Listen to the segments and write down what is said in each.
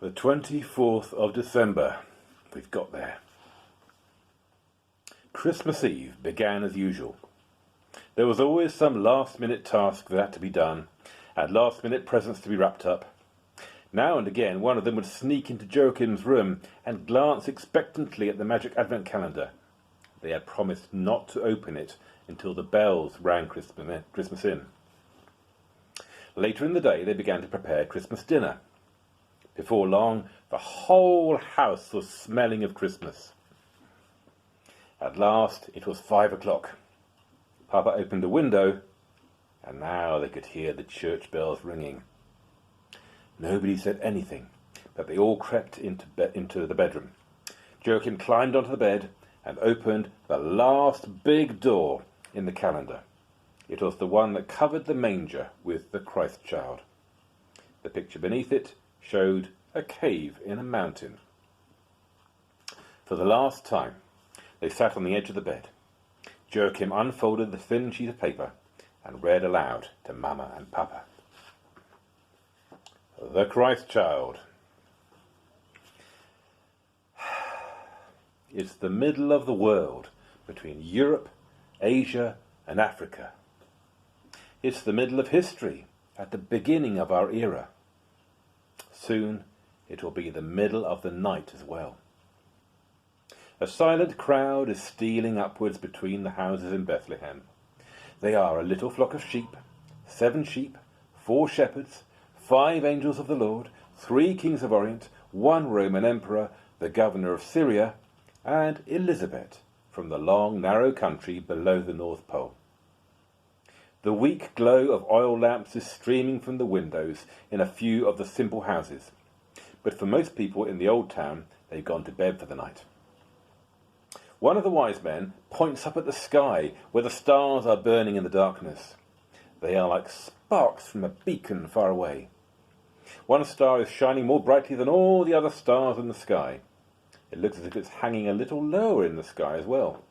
The 24th of December. We've got there. Christmas Eve began as usual. There was always some last-minute task that had to be done, and last-minute presents to be wrapped up. Now and again one of them would sneak into Joachim's room and glance expectantly at the magic advent calendar. They had promised not to open it until the bells rang Christmas in. Later in the day they began to prepare Christmas dinner. Before long, the whole house was smelling of Christmas. At last, it was 5 o'clock. Papa opened a window, and now they could hear the church bells ringing. Nobody said anything, but they all crept into the bedroom. Joachim climbed onto the bed and opened the last big door in the calendar. It was the one that covered the manger with the Christ child. The picture beneath it showed a cave in a mountain. For the last time, they sat on the edge of the bed. Joachim unfolded the thin sheet of paper and read aloud to Mama and Papa. The Christ child. It's the middle of the world between Europe, Asia, and Africa. It's the middle of history at the beginning of our era. Soon it will be the middle of the night as well. A silent crowd is stealing upwards between the houses in Bethlehem. They are a little flock of sheep, 7 sheep, 4 shepherds, 5 angels of the Lord, 3 kings of Orient, 1 Roman emperor, the governor of Syria, and Elizabeth from the long, narrow country below the North Pole. The weak glow of oil lamps is streaming from the windows in a few of the simple houses, but for most people in the old town, they've gone to bed for the night. One of the wise men points up at the sky where the stars are burning in the darkness. They are like sparks from a beacon far away. One star is shining more brightly than all the other stars in the sky. It looks as if it's hanging a little lower in the sky as well.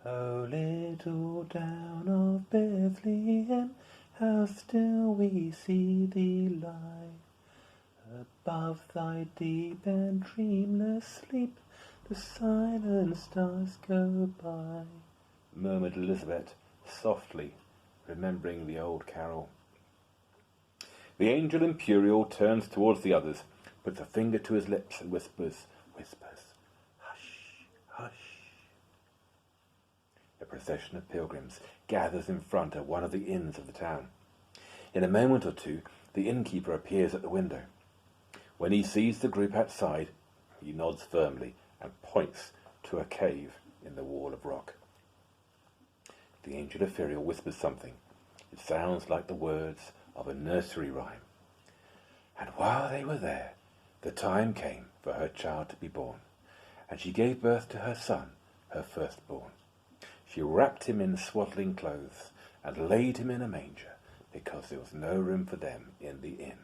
O little town of Bethlehem, how still we see thee lie. Above thy deep and dreamless sleep, the silent stars go by, murmured Elizabeth softly, remembering the old carol. The angel imperial turns towards the others, puts a finger to his lips and whispers, hush, hush. A procession of pilgrims gathers in front of one of the inns of the town. In a moment or two, the innkeeper appears at the window. When he sees the group outside, he nods firmly and points to a cave in the wall of rock. The angel ethereal whispers something. It sounds like the words of a nursery rhyme. And while they were there, the time came for her child to be born, and she gave birth to her son, her firstborn. She wrapped him in swaddling clothes and laid him in a manger, because there was no room for them in the inn.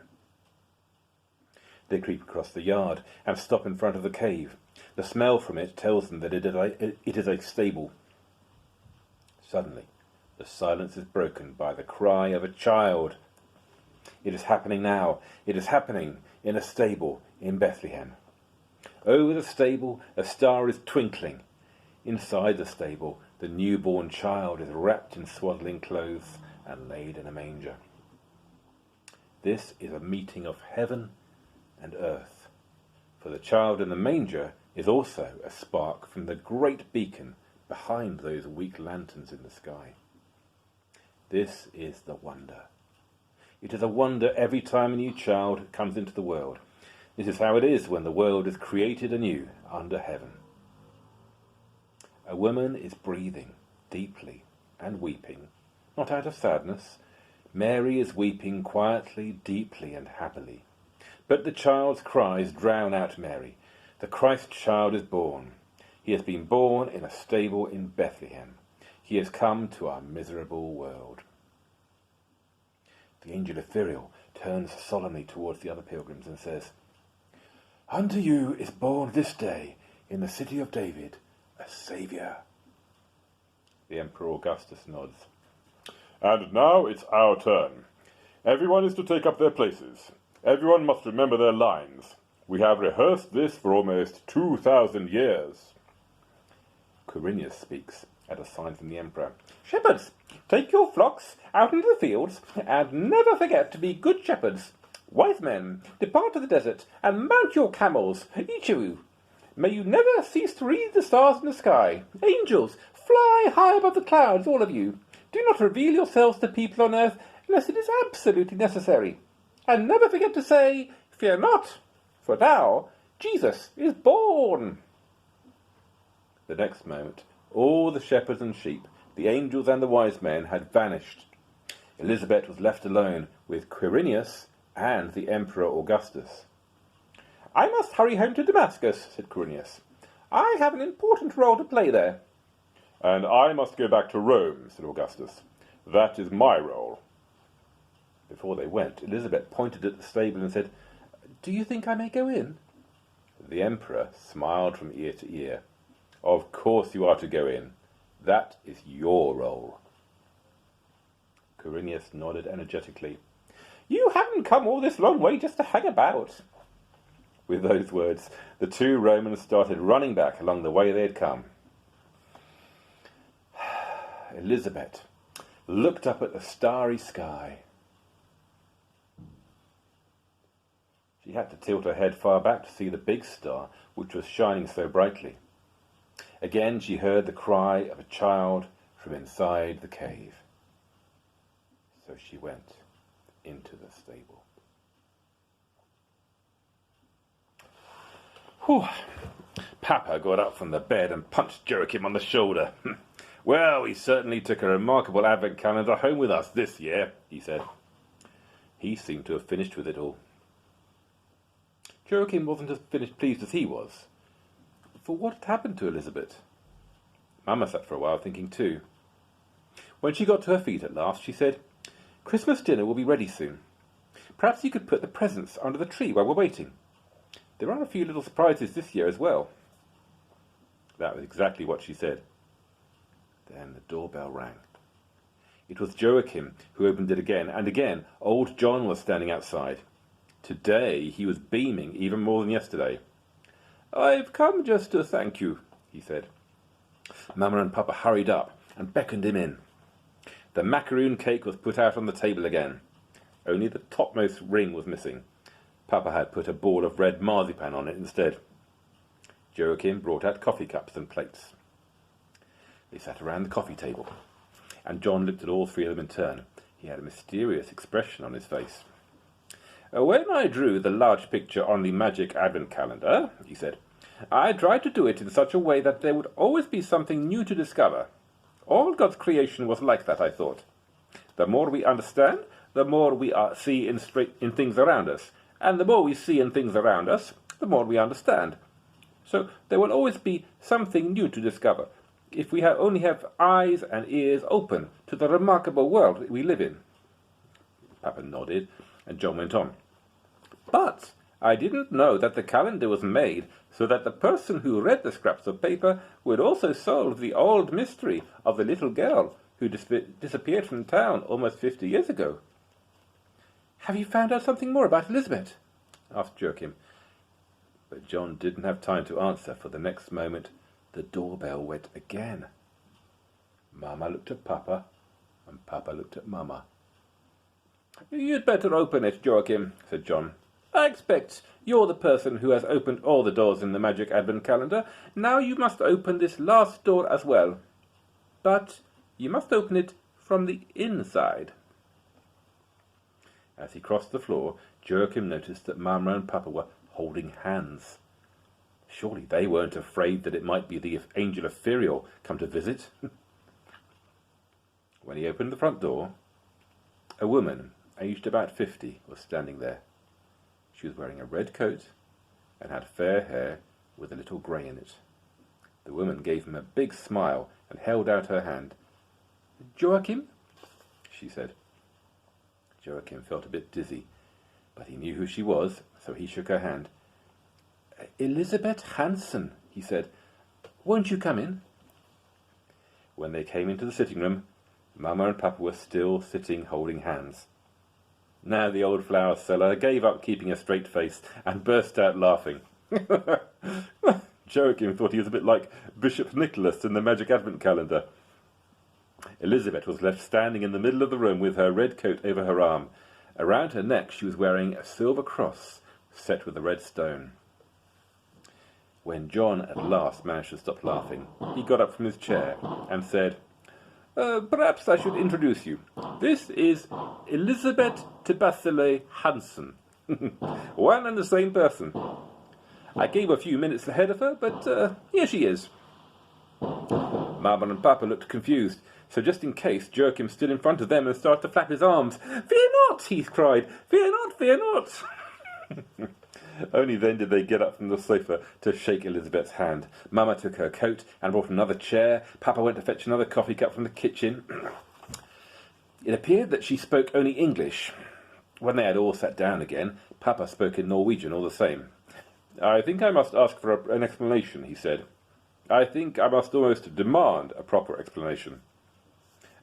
They creep across the yard and stop in front of the cave. The smell from it tells them that it is a stable. Suddenly, the silence is broken by the cry of a child. It is happening now. It is happening in a stable in Bethlehem. Over the stable, a star is twinkling. Inside the stable, the newborn child is wrapped in swaddling clothes and laid in a manger. This is a meeting of heaven and earth, for the child in the manger is also a spark from the great beacon behind those weak lanterns in the sky. This is the wonder. It is a wonder every time a new child comes into the world. This is how it is when the world is created anew under heaven. A woman is breathing deeply and weeping, not out of sadness. Mary is weeping quietly, deeply, and happily. But the child's cries drown out Mary. The Christ child is born. He has been born in a stable in Bethlehem. He has come to our miserable world. The angel ethereal turns solemnly towards the other pilgrims and says, Unto you is born this day in the city of David a Saviour. The Emperor Augustus nods. And now it's our turn. Everyone is to take up their places. Everyone must remember their lines. We have rehearsed this for almost 2,000 years. Quirinius speaks at a sign from the emperor. Shepherds, take your flocks out into the fields, and never forget to be good shepherds. Wise men, depart to the desert, and mount your camels, each of you. May you never cease to read the stars in the sky. Angels, fly high above the clouds, all of you. Do not reveal yourselves to people on earth unless it is absolutely necessary. And never forget to say, Fear not, for now Jesus is born. The next moment, all the shepherds and sheep, the angels and the wise men had vanished. Elizabeth was left alone with Quirinius and the Emperor Augustus. I must hurry home to Damascus, said Quirinius. I have an important role to play there. And I must go back to Rome, said Augustus. That is my role. Before they went, Elizabeth pointed at the stable and said, Do you think I may go in? The Emperor smiled from ear to ear. Of course you are to go in. That is your role. Quirinius nodded energetically. You haven't come all this long way just to hang about. With those words, the two Romans started running back along the way they had come. Elizabeth looked up at the starry sky. She had to tilt her head far back to see the big star, which was shining so brightly. Again she heard the cry of a child from inside the cave. So she went into the stable. Whew. Papa got up from the bed and punched Joachim on the shoulder. Well, we certainly took a remarkable advent calendar home with us this year, he said. He seemed to have finished with it all. Joachim wasn't as pleased as he was. For what had happened to Elizabeth? Mamma sat for a while thinking too. When she got to her feet at last, she said, Christmas dinner will be ready soon. Perhaps you could put the presents under the tree while we're waiting. There are a few little surprises this year as well. That was exactly what she said. Then the doorbell rang. It was Joachim who opened it again, and again old John was standing outside. Today he was beaming even more than yesterday. I've come just to thank you, he said. Mamma and Papa hurried up and beckoned him in. The macaroon cake was put out on the table again. Only the topmost ring was missing. Papa had put a ball of red marzipan on it instead. Joachim brought out coffee cups and plates. They sat around the coffee table, and John looked at all three of them in turn. He had a mysterious expression on his face. When I drew the large picture on the magic advent calendar, he said, I tried to do it in such a way that there would always be something new to discover. All God's creation was like that, I thought. The more we understand, the more we see in things around us. And the more we see in things around us, the more we understand. So there will always be something new to discover, if we only have eyes and ears open to the remarkable world that we live in. Papa nodded, and John went on. But I didn't know that the calendar was made so that the person who read the scraps of paper would also solve the old mystery of the little girl who disappeared from town almost 50 years ago. Have you found out something more about Elizabeth? Asked Joachim. But John didn't have time to answer, for the next moment the doorbell went again. Mamma looked at Papa, and Papa looked at Mamma. You'd better open it, Joachim, said John. I expect you're the person who has opened all the doors in the magic advent calendar. Now you must open this last door as well. But you must open it from the inside. As he crossed the floor, Joachim noticed that Mamma and Papa were holding hands. Surely they weren't afraid that it might be the angel Ephoriel come to visit. When he opened the front door, a woman, aged about 50, was standing there. She was wearing a red coat and had fair hair with a little grey in it. The woman gave him a big smile and held out her hand. Joachim, she said. Joachim felt a bit dizzy, but he knew who she was, so he shook her hand. Elizabeth Hansen, he said. Won't you come in? When they came into the sitting room, Mamma and Papa were still sitting holding hands. Now the old flower seller gave up keeping a straight face and burst out laughing. Joachim thought he was a bit like Bishop Nicholas in the Magic Advent Calendar. Elizabeth was left standing in the middle of the room with her red coat over her arm. Around her neck she was wearing a silver cross set with a red stone. When John at last managed to stop laughing, he got up from his chair and said, "Perhaps I should introduce you. This is Elizabeth Tibasile Hansen. One and the same person. I gave a few minutes ahead of her, but here she is." Mama and Papa looked confused, so just in case, Joachim stood in front of them and started to flap his arms. "Fear not!" he cried. "Fear not, fear not!" Only then did they get up from the sofa to shake Elizabeth's hand. Mama took her coat and brought another chair. Papa went to fetch another coffee cup from the kitchen. It appeared that she spoke only English. When they had all sat down again, Papa spoke in Norwegian all the same. "I think I must ask for an explanation," he said. "I think I must almost demand a proper explanation."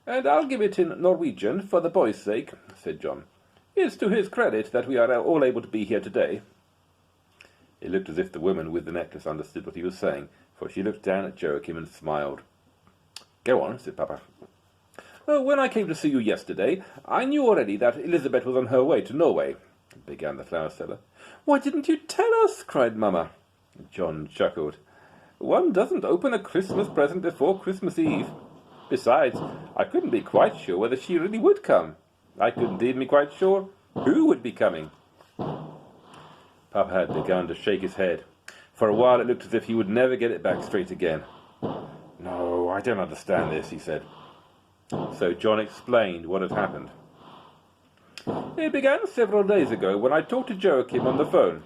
"And I'll give it in Norwegian for the boy's sake," said John. "It's to his credit that we are all able to be here today." It looked as if the woman with the necklace understood what he was saying, for she looked down at Joachim and smiled. "Go on," said Papa. "When I came to see you yesterday, I knew already that Elizabeth was on her way to Norway," began the flower seller. "Why didn't you tell us?" cried Mama. John chuckled. "One doesn't open a Christmas present before Christmas Eve. Besides, I couldn't be quite sure whether she really would come. I couldn't even be quite sure who would be coming." Papa had begun to shake his head. For a while it looked as if he would never get it back straight again. "No, I don't understand this," he said. So John explained what had happened. "It began several days ago when I talked to Joachim on the phone.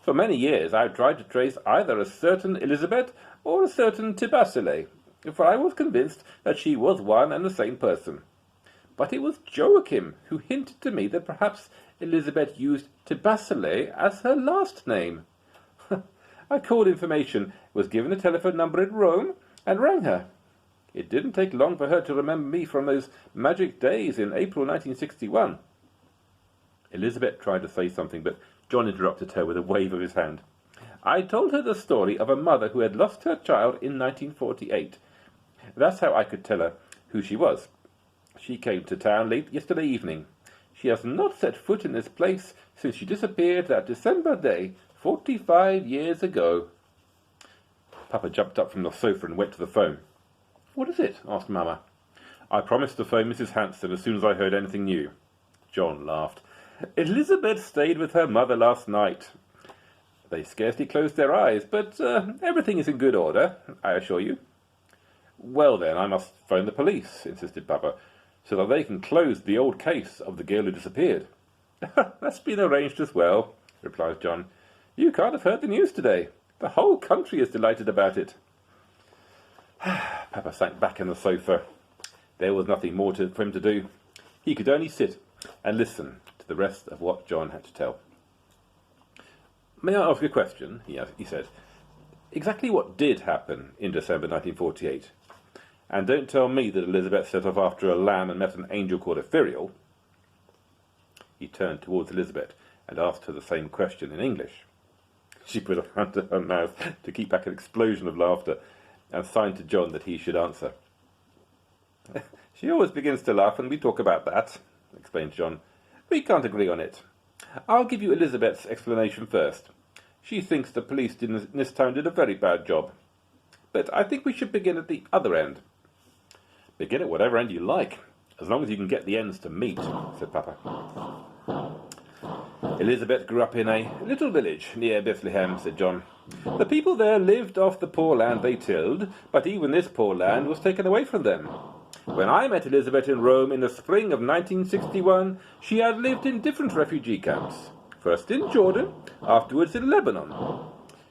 For many years I have tried to trace either a certain Elizabeth or a certain Tibasile, for I was convinced that she was one and the same person. But it was Joachim who hinted to me that perhaps Elizabeth used Tibasile as her last name. I called information, was given a telephone number in Rome, and rang her. It didn't take long for her to remember me from those magic days in April 1961. Elizabeth tried to say something, but John interrupted her with a wave of his hand. "I told her the story of a mother who had lost her child in 1948. That's how I could tell her who she was. She came to town late yesterday evening. She has not set foot in this place since she disappeared that December day, 45 years ago." Papa jumped up from the sofa and went to the phone. "What is it?" asked Mama. "I promised to phone Mrs. Hanson as soon as I heard anything new." John laughed. "Elizabeth stayed with her mother last night. They scarcely closed their eyes, but everything is in good order, I assure you." "Well, then, I must phone the police," insisted Papa, "so that they can close the old case of the girl who disappeared." "That's been arranged as well," replied John. "You can't have heard the news today. The whole country is delighted about it." Papa sank back in the sofa. There was nothing more for him to do. He could only sit and listen to the rest of what John had to tell. "May I ask a question?" he said. "Exactly what did happen in December 1948? And don't tell me that Elizabeth set off after a lamb and met an angel called Ethereal." He turned towards Elizabeth and asked her the same question in English. She put her hand to her mouth to keep back an explosion of laughter and signed to John that he should answer. "She always begins to laugh when we talk about that," explained John. "We can't agree on it. I'll give you Elizabeth's explanation first. She thinks the police in this town did a very bad job. But I think we should begin at the other end." "Begin at whatever end you like, as long as you can get the ends to meet," said Papa. "Elizabeth grew up in a little village near Bethlehem," said John. "The people there lived off the poor land they tilled, but even this poor land was taken away from them. When I met Elizabeth in Rome in the spring of 1961, she had lived in different refugee camps, first in Jordan, afterwards in Lebanon.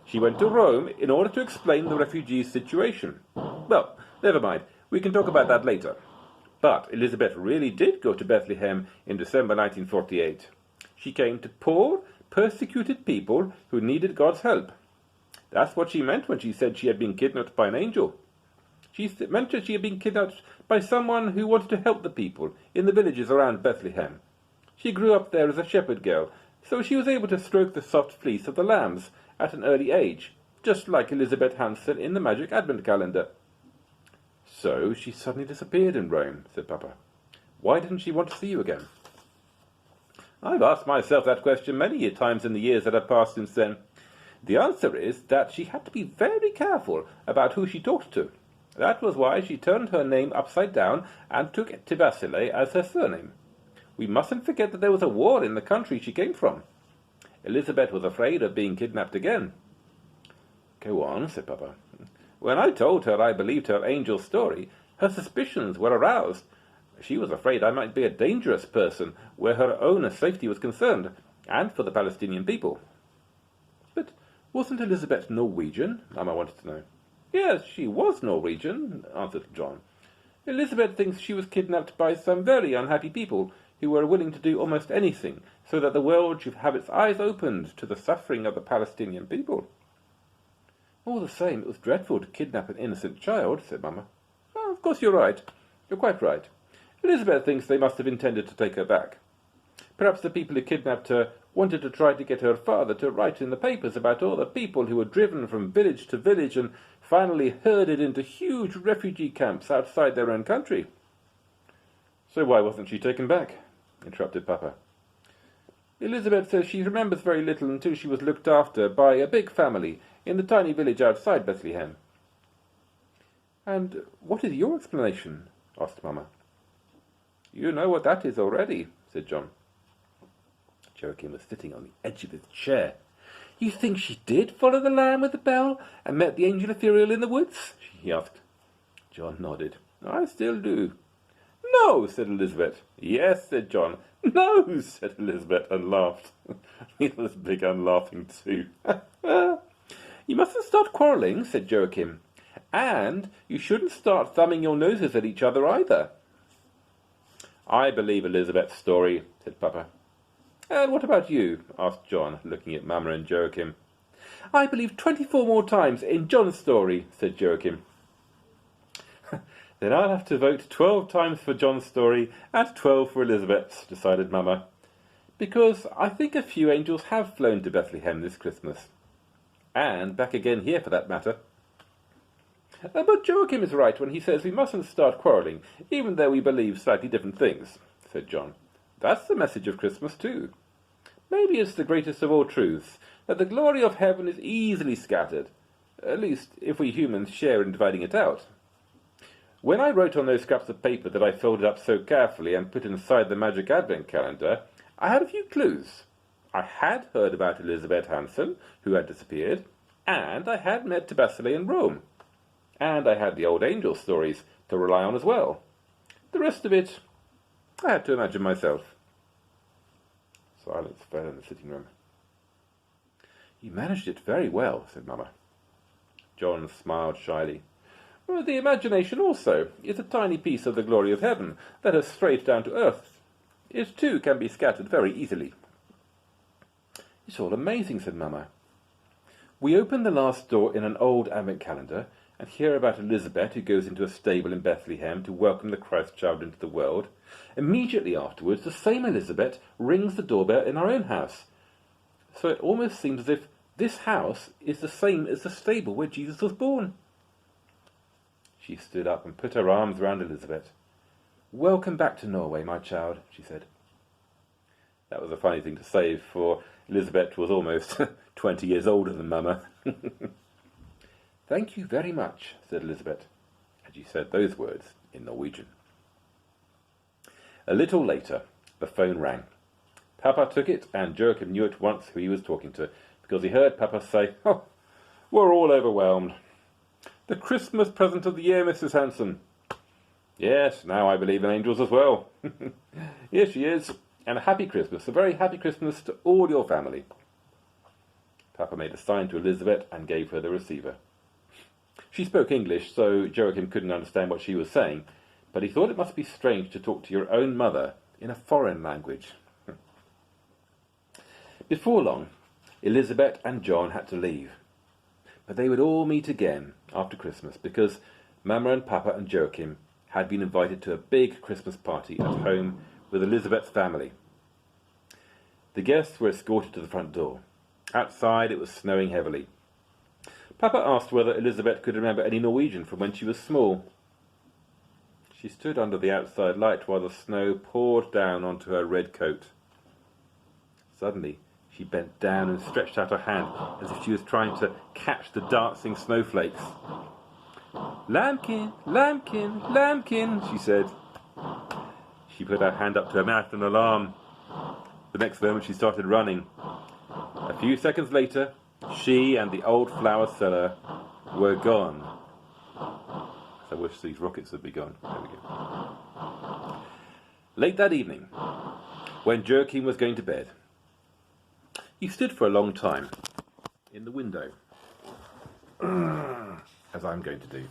She went to Rome in order to explain the refugees' situation. Well, never mind, we can talk about that later. But Elizabeth really did go to Bethlehem in December 1948. She came to poor, persecuted people who needed God's help. That's what she meant when she said she had been kidnapped by an angel. She meant that she had been kidnapped by someone who wanted to help the people in the villages around Bethlehem. She grew up there as a shepherd girl, so she was able to stroke the soft fleece of the lambs at an early age, just like Elizabeth Hansen in the magic advent calendar. So she suddenly disappeared in Rome, said Papa. Why didn't she want to see you again? I've asked myself that question many times in the years that have passed since then. The answer is that she had to be very careful about who she talked to. That was why she turned her name upside down and took Tibasile as her surname. We mustn't forget that there was a war in the country she came from. Elizabeth was afraid of being kidnapped again. Go on, said Papa. When I told her I believed her angel's story, her suspicions were aroused. She was afraid I might be a dangerous person where her own safety was concerned, and for the Palestinian people. But wasn't Elizabeth Norwegian? Mama wanted to know. Yes, she was Norwegian, answered John. Elizabeth thinks she was kidnapped by some very unhappy people who were willing to do almost anything so that the world should have its eyes opened to the suffering of the Palestinian people. All the same, it was dreadful to kidnap an innocent child, said Mamma. Oh, of course you're right. You're quite right. Elizabeth thinks they must have intended to take her back. Perhaps the people who kidnapped her wanted to try to get her father to write in the papers about all the people who were driven from village to village and finally herded into huge refugee camps outside their own country. So why wasn't she taken back? Interrupted Papa. Elizabeth says she remembers very little until she was looked after by a big family in the tiny village outside Bethlehem. And what is your explanation? Asked Mamma. You know what that is already, said John. Joachim was sitting on the edge of his chair. You think she did follow the lamb with the bell and met the angel ethereal in the woods? He asked. John nodded. I still do. No, said Elizabeth. Yes, said John. No, said Elizabeth, and laughed. Elizabeth began laughing too. You mustn't start quarrelling, said Joachim. And you shouldn't start thumbing your noses at each other either. I believe Elizabeth's story, said Papa. And what about you? Asked John, looking at Mamma and Joachim. I believe 24 more times in John's story, said Joachim. Then I'll have to vote 12 times for John's story and 12 for Elizabeth's, decided Mamma. Because I think a few angels have flown to Bethlehem this Christmas. And back again here, for that matter. But Joachim is right when he says we mustn't start quarrelling, even though we believe slightly different things, said John. That's the message of Christmas, too. Maybe it's the greatest of all truths, that the glory of heaven is easily scattered, at least if we humans share in dividing it out. When I wrote on those scraps of paper that I folded up so carefully and put inside the magic advent calendar, I had a few clues. I had heard about Elizabeth Hansen, who had disappeared, and I had met Tibasile in Rome. And I had the old angel stories to rely on as well. The rest of it, I had to imagine myself. Silence fell in the sitting room. You managed it very well, said Mamma. John smiled shyly. Well, the imagination also is a tiny piece of the glory of heaven that has strayed down to earth. It too can be scattered very easily. It's all amazing, said Mamma. We open the last door in an old advent calendar and hear about Elizabeth who goes into a stable in Bethlehem to welcome the Christ child into the world. Immediately afterwards, the same Elizabeth rings the doorbell in our own house. So it almost seems as if this house is the same as the stable where Jesus was born. She stood up and put her arms round Elizabeth. Welcome back to Norway, my child, she said. That was a funny thing to say, for Elizabeth was almost 20 years older than Mamma. Thank you very much, said Elizabeth, and she said those words in Norwegian. A little later, the phone rang. Papa took it, and Joachim knew at once who he was talking to, because he heard Papa say, "Oh, we're all overwhelmed. The Christmas present of the year, Mrs. Hansen." "Yes, now I believe in angels as well." "Here she is, and a happy Christmas, a very happy Christmas to all your family." Papa made a sign to Elizabeth and gave her the receiver. She spoke English, so Joachim couldn't understand what she was saying, but he thought it must be strange to talk to your own mother in a foreign language. Before long, Elizabeth and John had to leave, but they would all meet again after Christmas because Mamma and Papa and Joachim had been invited to a big Christmas party at home with Elizabeth's family. The guests were escorted to the front door. Outside it was snowing heavily. Papa asked whether Elizabeth could remember any Norwegian from when she was small. She stood under the outside light while the snow poured down onto her red coat. Suddenly she bent down and stretched out her hand as if she was trying to catch the dancing snowflakes. "Lambkin, lambkin, lambkin," she said. She put her hand up to her mouth in alarm. The next moment she started running. A few seconds later, she and the old flower seller were gone. I wish these rockets would be gone. There we go. Late that evening, when Jostein was going to bed, he stood for a long time in the window, as I'm going to do.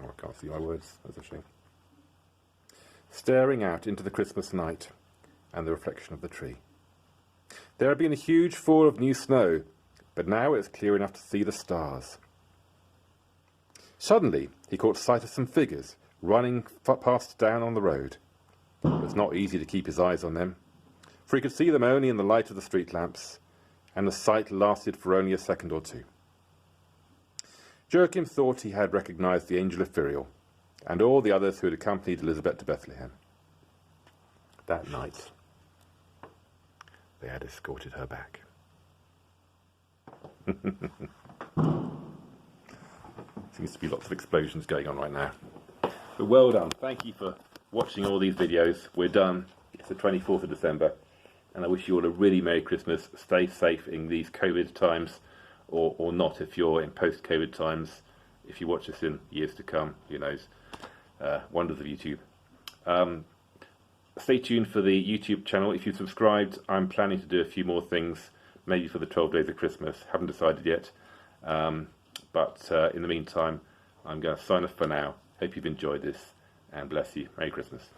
Oh, I can't see my words, that's a shame. Staring out into the Christmas night and the reflection of the tree. There had been a huge fall of new snow, but now it was clear enough to see the stars. Suddenly, he caught sight of some figures running past down on the road. It was not easy to keep his eyes on them, for he could see them only in the light of the street lamps, and the sight lasted for only a second or two. Joachim thought he had recognized the angel Ephiriel and all the others who had accompanied Elizabeth to Bethlehem. That night, they had escorted her back. Seems to be lots of explosions going on right now. But well done. Thank you for watching all these videos. We're done. It's the 24th of December. And I wish you all a really Merry Christmas. Stay safe in these COVID times, or not if you're in post-COVID times. If you watch this in years to come, who knows. Wonders of YouTube. Stay tuned for the YouTube channel. If you've subscribed, I'm planning to do a few more things, maybe for the 12 days of Christmas. Haven't decided yet. But in the meantime, I'm going to sign off for now. Hope you've enjoyed this, and bless you. Merry Christmas.